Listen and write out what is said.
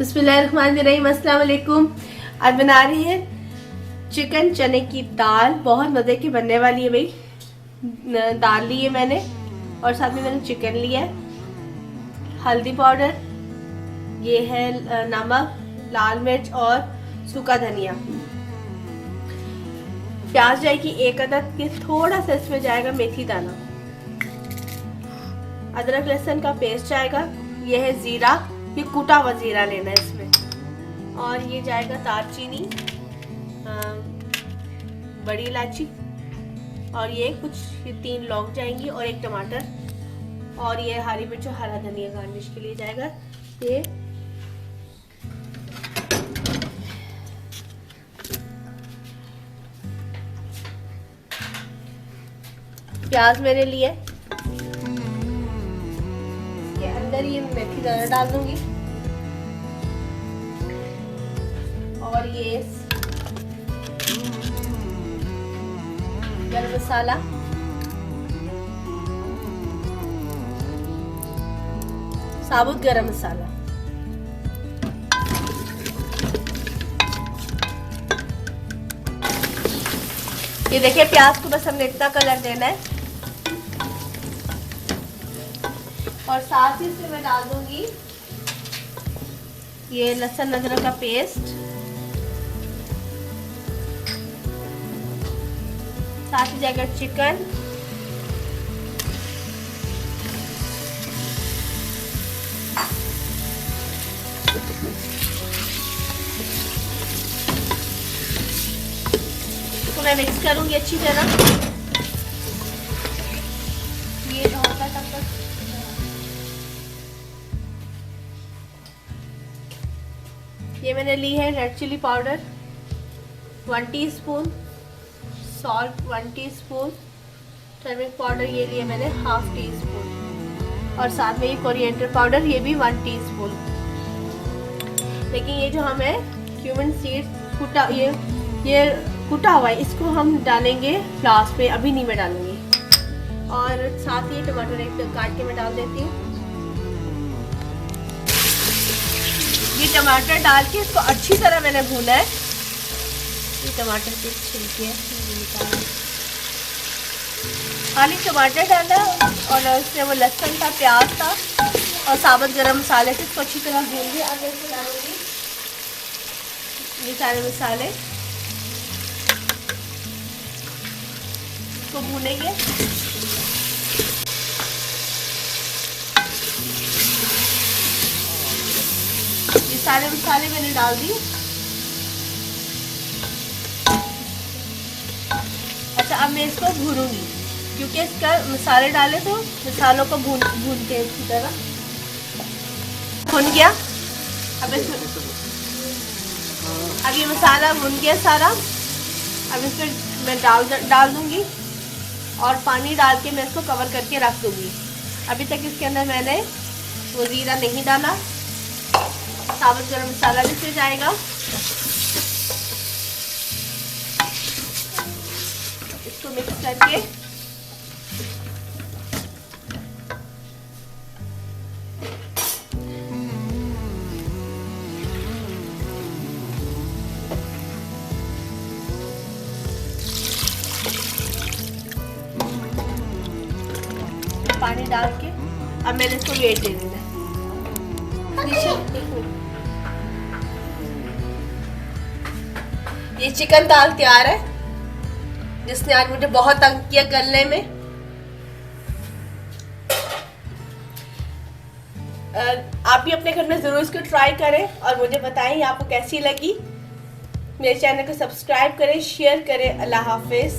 बिस्मिल्लाहिर्रहमानिर्रहीम, अस्सलाम वालेकुम। आज बना रही है चिकन चने की दाल। बहुत मज़े की बनने वाली है भाई। दाल ली है मैंने और साथ में मैंने चिकन लिया है, हल्दी पाउडर, ये है नमक, लाल मिर्च और सूखा धनिया। प्याज जाएगी एक अदद के, थोड़ा सा इसमें जाएगा मेथी दाना, अदरक लहसुन का पेस्ट जाएगा, ये है जीरा, ये कूटा हुआ जीरा लेना है इसमें, और ये जाएगा दालचीनी, बड़ी इलायची, और ये कुछ 3 लौंग जाएंगी और 1 टमाटर, और ये हरी मिर्च और हरा धनिया गार्निश के लिए जाएगा। ये प्याज मैंने लिया, के अंदर ये मेथी दाना डाल दूंगी, और ये गरम मसाला, साबुत गरम मसाला, ये देखिए प्याज को बस हमने इतना कलर देना है, और साथ ही इसमें मैं डाल दूंगी ये लहसुन अदरक का पेस्ट, साथ ही जाएगा चिकन, इसको मैं मिक्स करूंगी अच्छी तरह। ये होता है तब तक ये मैंने ली है red chilli powder 1 teaspoon, salt 1 teaspoon, turmeric powder ये लिया मैंने 1/2 टीस्पून, और साथ में ये कोरिएंडर पाउडर ये भी 1 टीस्पून। लेकिन ये जो हमें क्यूमिन सीड कुटा ये कुटा हुआ है, इसको हम डालेंगे लास्ट में, अभी नहीं मैं डालूंगी। और साथ ही टमाटर एक काट के मैं डाल देती हूँ। ये टमाटर डाल के इसको अच्छी तरह मैंने भूना है। ये टमाटर के छिलके खाली टमाटर डाला, और उसमें वो लहसुन था, प्याज था, और साबुत गरम मसाले थे, इसको अच्छी तरह भून के आगे इसको डालूंगी ये सारे मसाले, इसको भूनेंगे। ये सारे मसाले मैंने डाल दिए। अच्छा, अब मैं इसको भूनूंगी, क्योंकि इसका मसाले डाले तो मसालों को भूनते हैं अच्छी तरह। भुन गया, अब ये मसाला भुन गया सारा। अब इसमें मैं डाल दूंगी, और पानी डाल के मैं इसको कवर करके रख दूंगी। अभी तक इसके अंदर मैंने वो जीरा नहीं डाला, साबुत गरम मसाला भी इसमें जाएगा। इसको मिक्स करके पानी डाल के अब मैंने इसको वेट दे देना है। ये चिकन दाल तैयार है, जिसने आज मुझे बहुत तंग किया करने में। आप भी अपने घर में जरूर इसको ट्राई करें और मुझे बताएं आपको कैसी लगी। मेरे चैनल को सब्सक्राइब करें, शेयर करें। अल्लाह हाफिज।